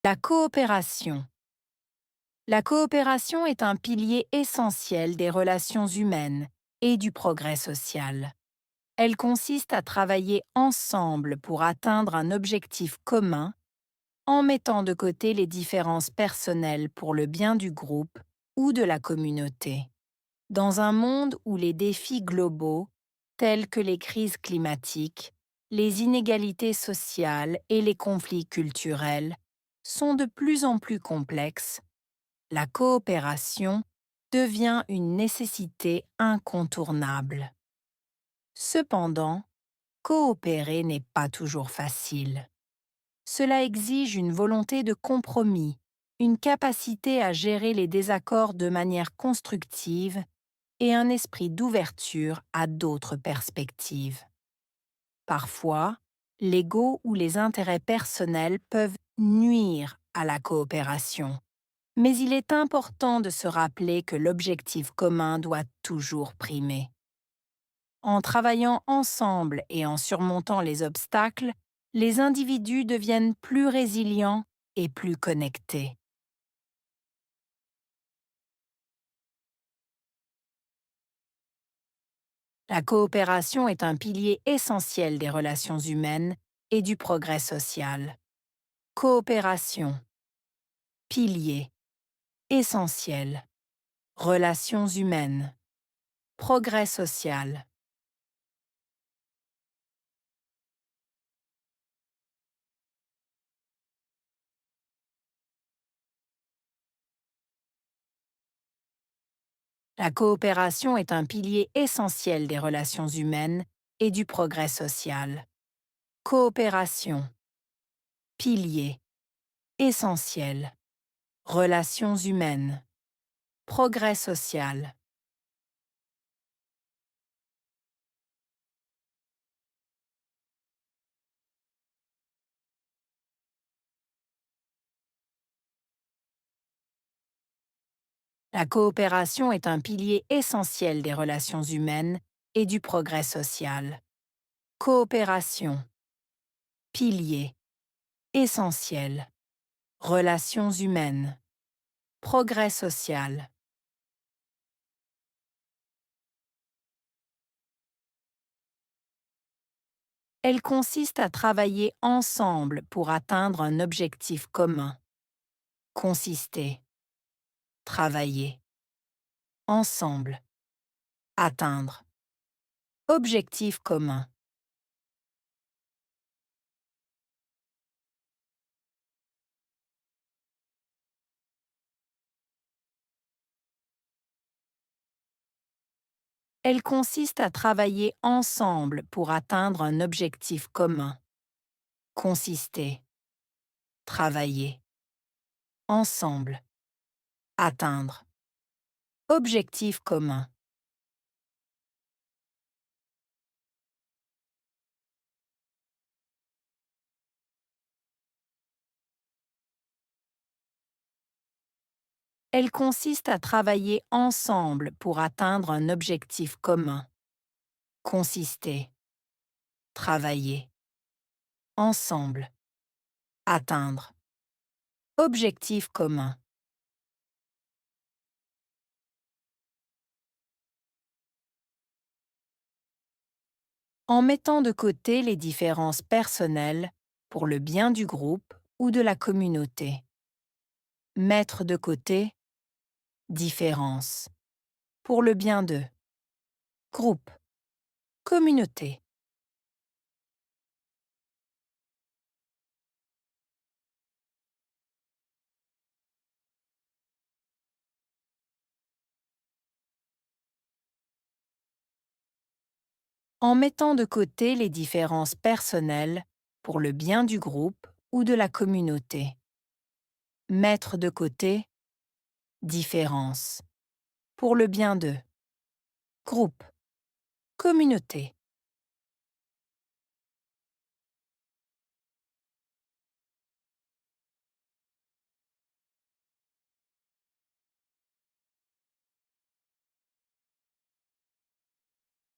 La coopération. La coopération est un pilier essentiel des relations humaines et du progrès social. Elle consiste à travailler ensemble pour atteindre un objectif commun en mettant de côté les différences personnelles pour le bien du groupe ou de la communauté. Dans un monde où les défis globaux, tels que les crises climatiques, les inégalités sociales et les conflits culturels, sont de plus en plus complexes, la coopération devient une nécessité incontournable. Cependant, coopérer n'est pas toujours facile. Cela exige une volonté de compromis, une capacité à gérer les désaccords de manière constructive et un esprit d'ouverture à d'autres perspectives. Parfois, l'ego ou les intérêts personnels peuvent nuire à la coopération, mais il est important de se rappeler que l'objectif commun doit toujours primer. En travaillant ensemble et en surmontant les obstacles, les individus deviennent plus résilients et plus connectés. La coopération est un pilier essentiel des relations humaines et du progrès social. Coopération, pilier, essentiel, relations humaines, progrès social. La coopération est un pilier essentiel des relations humaines et du progrès social. Coopération, pilier, essentiel, relations humaines, progrès social. La coopération est un pilier essentiel des relations humaines et du progrès social. Coopération, pilier, essentiel, relations humaines, progrès social. Elle consiste à travailler ensemble pour atteindre un objectif commun. Consister, travailler, ensemble, atteindre. Objectif commun. Elle consiste à travailler ensemble pour atteindre un objectif commun. Consister, travailler, ensemble, atteindre. Objectif commun. Elle consiste à travailler ensemble pour atteindre un objectif commun. Consister, travailler, ensemble, atteindre. Objectif commun. En mettant de côté les différences personnelles pour le bien du groupe ou de la communauté. Mettre de côté différences pour le bien de groupe, communauté. En mettant de côté les différences personnelles pour le bien du groupe ou de la communauté. Mettre de côté différences pour le bien de groupe, communauté.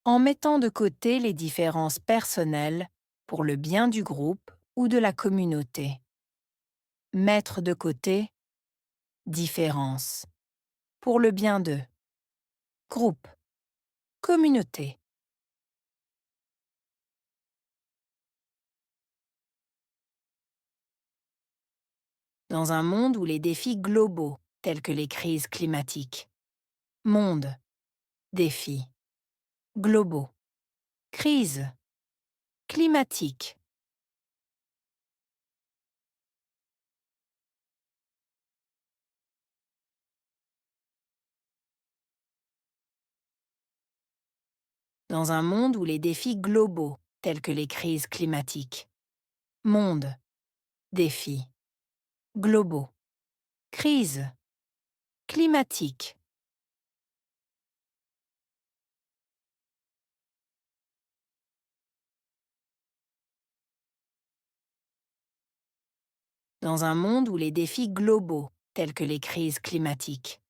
En mettant de côté les différences personnelles pour le bien du groupe ou de la communauté. mettre de côté, différence, pour le bien de, groupe, communauté. Dans un monde où les défis globaux, tels que les crises climatiques, monde, défis, globaux, crise, climatique. Dans un monde où les défis globaux, tels que les crises climatiques, monde, défis, globaux, crise, climatique. Dans un monde où les défis globaux, tels que les crises climatiques,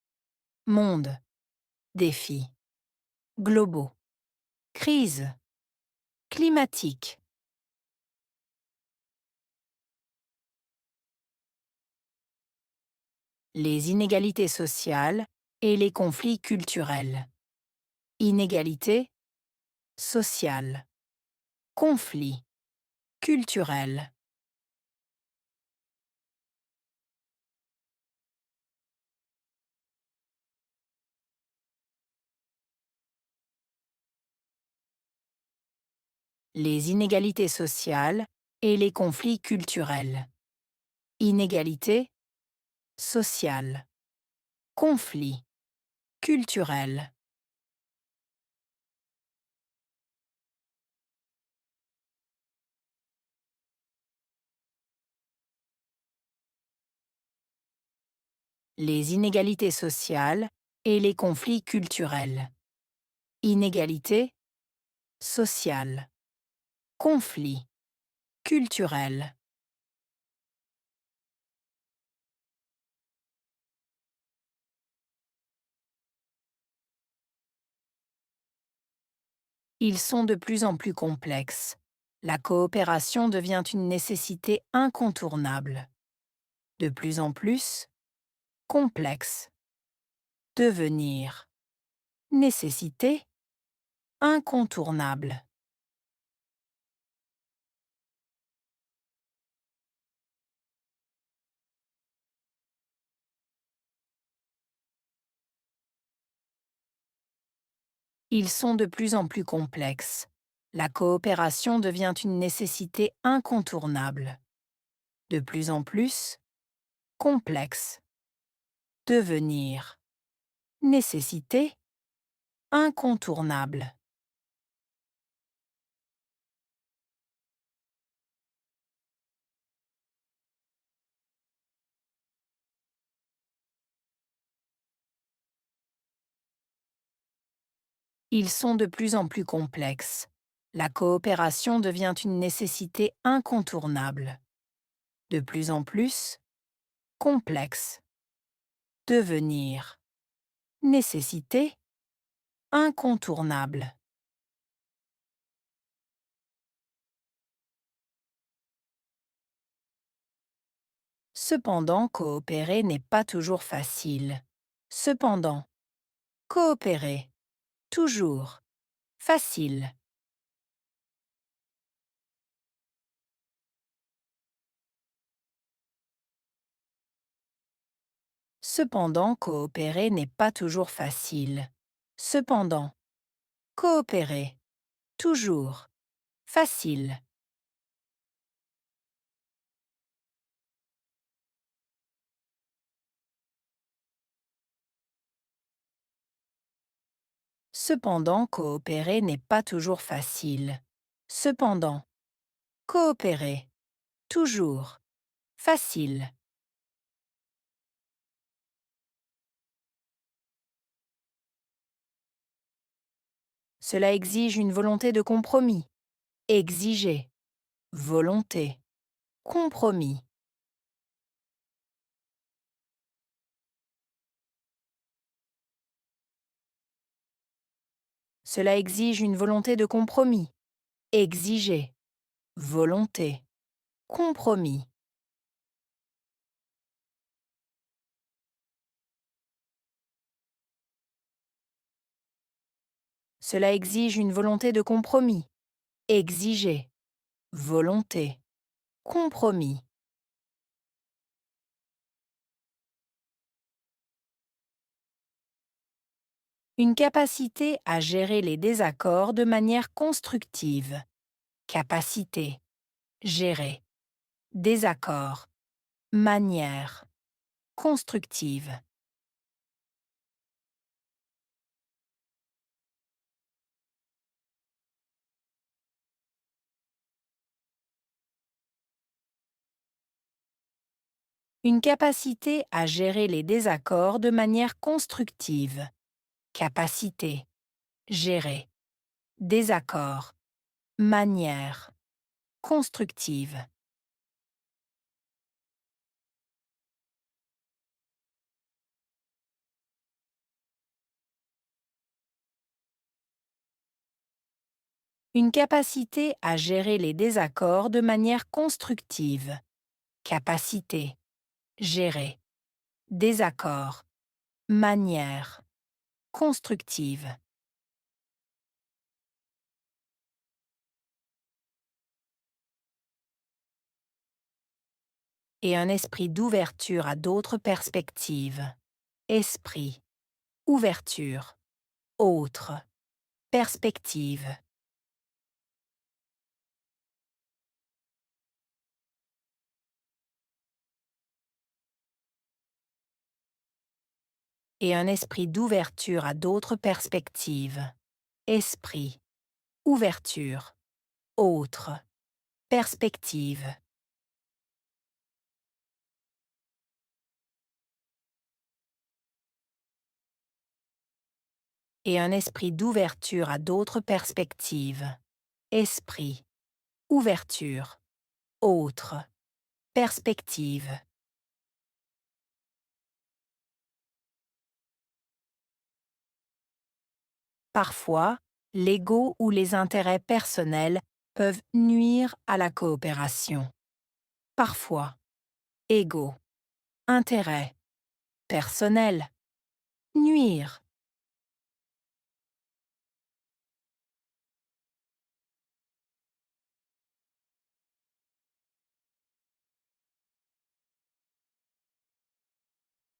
monde, défis, globaux, crise, climatique. Les inégalités sociales et les conflits culturels. Inégalités sociales, conflits culturels. Les inégalités sociales et les conflits culturels. Inégalités sociales, conflits culturels. Les inégalités sociales et les conflits culturels. Inégalités sociales, conflits culturels. Ils sont de plus en plus complexes. La coopération devient une nécessité incontournable. De plus en plus complexe. Devenir. Nécessité incontournable. Ils sont de plus en plus complexes. La coopération devient une nécessité incontournable. De plus en plus complexe. Devenir. Nécessité incontournable. Ils sont de plus en plus complexes. La coopération devient une nécessité incontournable. De plus en plus complexe. Devenir. Nécessité incontournable. Cependant, coopérer n'est pas toujours facile. Cependant, coopérer, toujours, facile. Cependant, coopérer n'est pas toujours facile. Cependant, coopérer, toujours, facile. Cependant, coopérer n'est pas toujours facile. Cependant, coopérer, toujours, facile. Cela exige une volonté de compromis. Exiger, volonté, compromis. Cela exige une volonté de compromis. Exiger, volonté, compromis. Cela exige une volonté de compromis. Exiger. Volonté. Compromis. Une capacité à gérer les désaccords de manière constructive. Capacité. Gérer. Désaccord. Manière. Constructive. Une capacité à gérer les désaccords de manière constructive. Capacité. Gérer. Désaccord. Manière. Constructive. Une capacité à gérer les désaccords de manière constructive. Capacité. Gérer. Désaccord. Manière. Constructive. Et un esprit d'ouverture à d'autres perspectives. Esprit. Ouverture. Autre. Perspective. Et un esprit d'ouverture à d'autres perspectives. Esprit. Ouverture. Autre. Perspective. Et un esprit d'ouverture à d'autres perspectives. Esprit. Ouverture. Autre. Perspective. Parfois, l'ego ou les intérêts personnels peuvent nuire à la coopération. Parfois, ego, intérêt, personnel, nuire.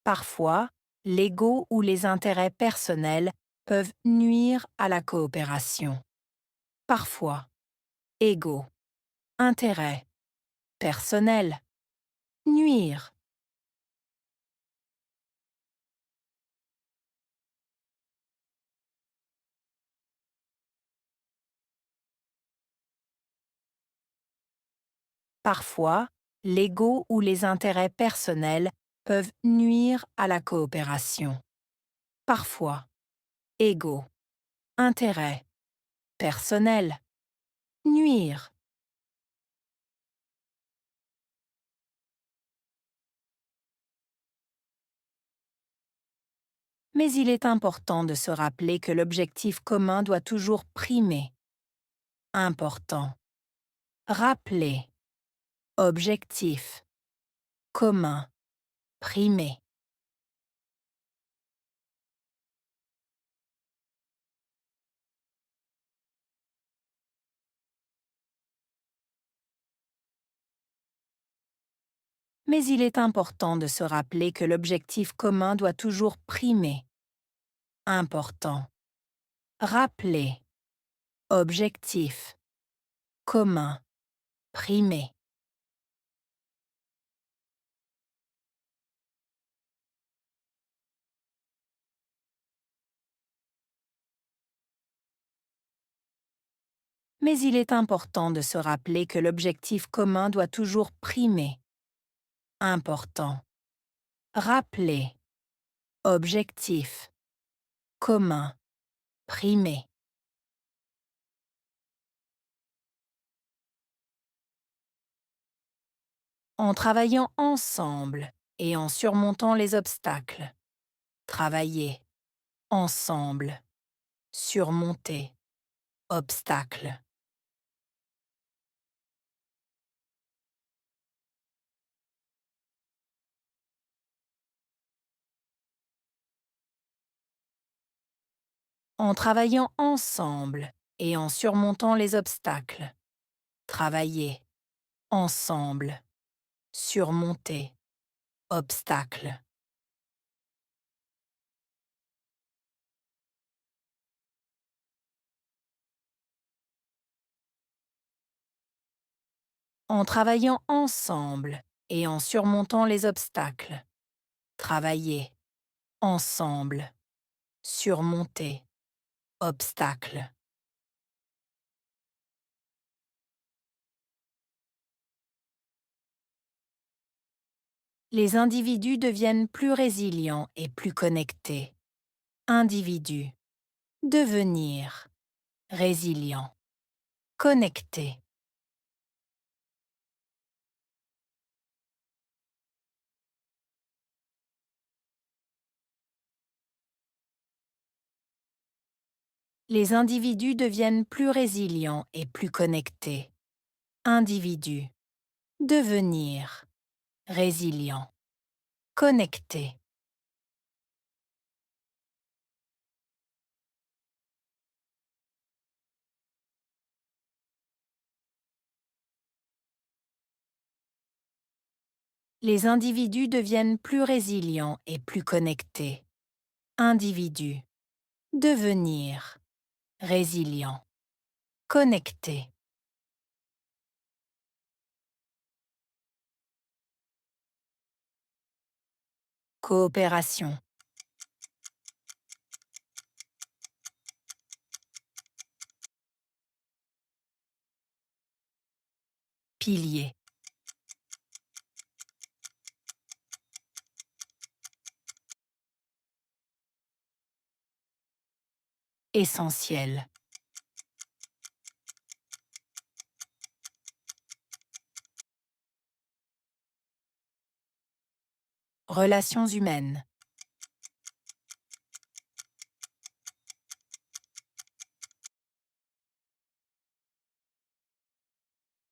Parfois, l'ego ou les intérêts personnels peuvent nuire à la coopération. Parfois, ego, intérêt, personnel, nuire. Parfois, l'ego ou les intérêts personnels peuvent nuire à la coopération. Parfois, ego, intérêt, personnel, nuire. Mais il est important de se rappeler que l'objectif commun doit toujours primer. Important. Rappeler. Objectif. Commun. Primer. Mais il est important de se rappeler que l'objectif commun doit toujours primer. Important. Rappeler. Objectif. Commun. Primer. Mais il est important de se rappeler que l'objectif commun doit toujours primer. Important. Rappeler. Objectif. Commun. Primer. En travaillant ensemble et en surmontant les obstacles. Travailler. Ensemble. Surmonter. Obstacle. En travaillant ensemble et en surmontant les obstacles. Travailler. Ensemble. Surmonter. Obstacles. En travaillant ensemble et en surmontant les obstacles. Travailler. Ensemble. Surmonter. Obstacles. Les individus deviennent plus résilients et plus connectés. Individu. Devenir. Résilient. Connecté. Les individus deviennent plus résilients et plus connectés. Individu. Devenir. Résilient. Connecté. Les individus deviennent plus résilients et plus connectés. Individu. Devenir. Résilient. Connecté. Coopération. Pilier. Essentiel. Relations humaines.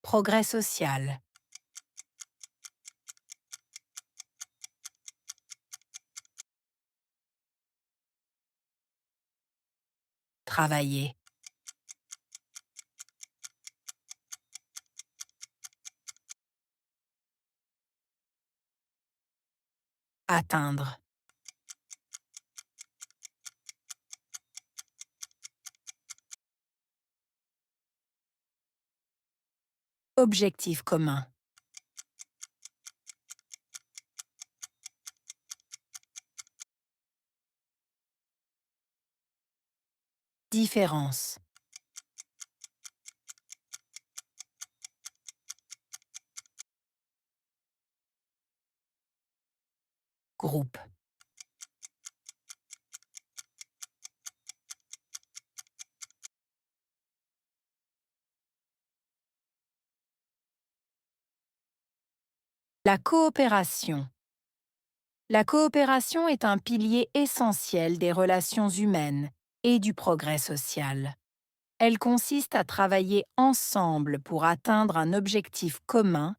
Progrès social. Travailler. Atteindre. Objectif commun. Différence. Groupe. La coopération. La coopération est un pilier essentiel des relations humaines et du progrès social. Elle consiste à travailler ensemble pour atteindre un objectif commun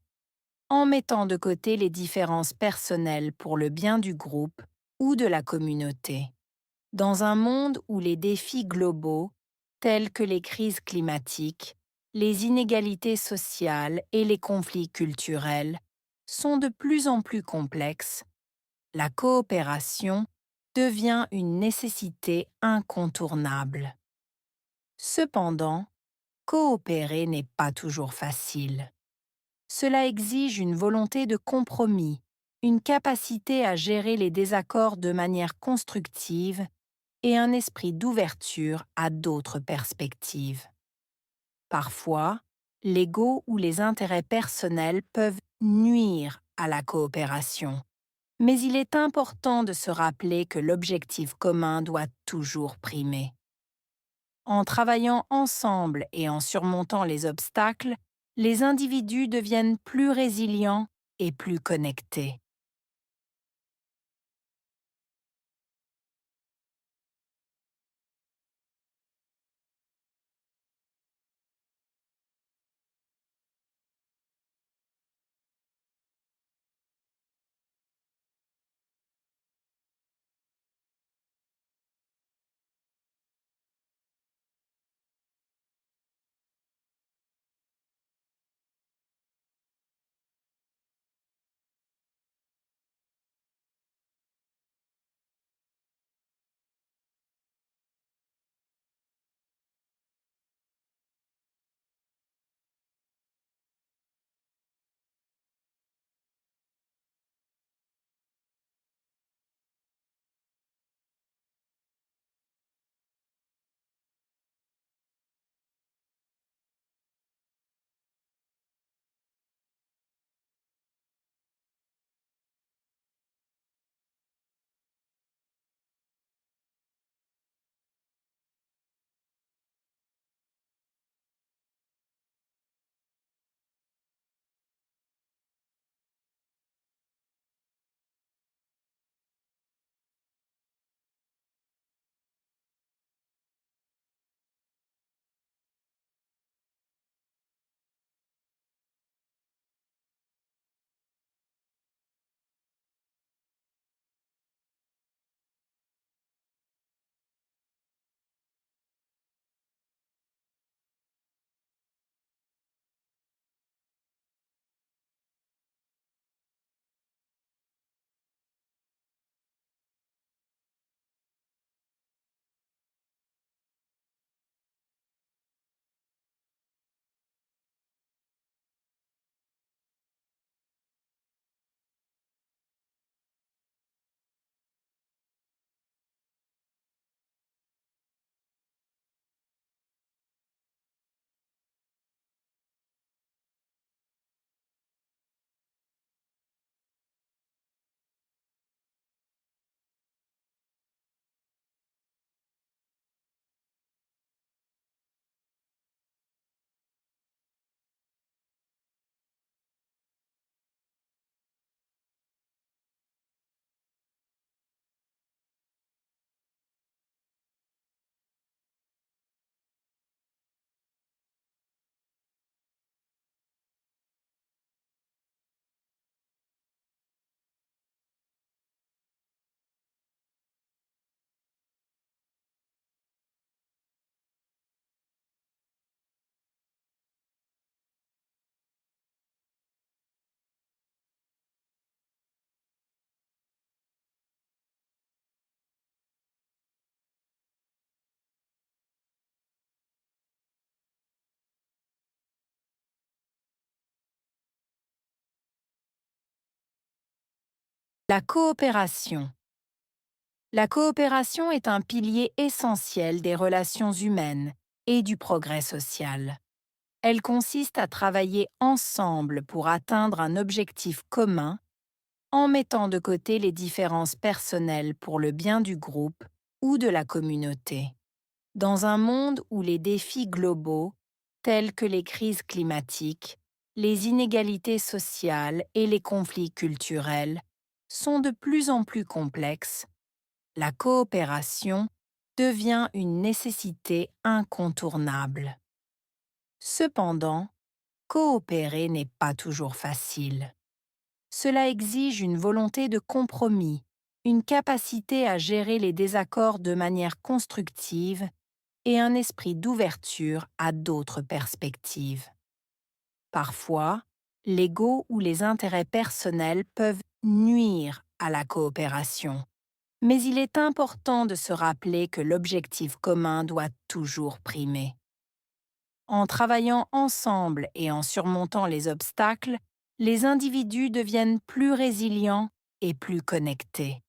en mettant de côté les différences personnelles pour le bien du groupe ou de la communauté. Dans un monde où les défis globaux, tels que les crises climatiques, les inégalités sociales et les conflits culturels, sont de plus en plus complexes, la coopération devient une nécessité incontournable. Cependant, coopérer n'est pas toujours facile. Cela exige une volonté de compromis, une capacité à gérer les désaccords de manière constructive et un esprit d'ouverture à d'autres perspectives. Parfois, l'ego ou les intérêts personnels peuvent nuire à la coopération, mais il est important de se rappeler que l'objectif commun doit toujours primer. En travaillant ensemble et en surmontant les obstacles, les individus deviennent plus résilients et plus connectés. La coopération. La coopération est un pilier essentiel des relations humaines et du progrès social. Elle consiste à travailler ensemble pour atteindre un objectif commun en mettant de côté les différences personnelles pour le bien du groupe ou de la communauté. Dans un monde où les défis globaux, tels que les crises climatiques, les inégalités sociales et les conflits culturels, sont de plus en plus complexes, la coopération devient une nécessité incontournable. Cependant, coopérer n'est pas toujours facile. Cela exige une volonté de compromis, une capacité à gérer les désaccords de manière constructive et un esprit d'ouverture à d'autres perspectives. Parfois, l'ego ou les intérêts personnels peuvent nuire à la coopération. Mais il est important de se rappeler que l'objectif commun doit toujours primer. En travaillant ensemble et en surmontant les obstacles, les individus deviennent plus résilients et plus connectés.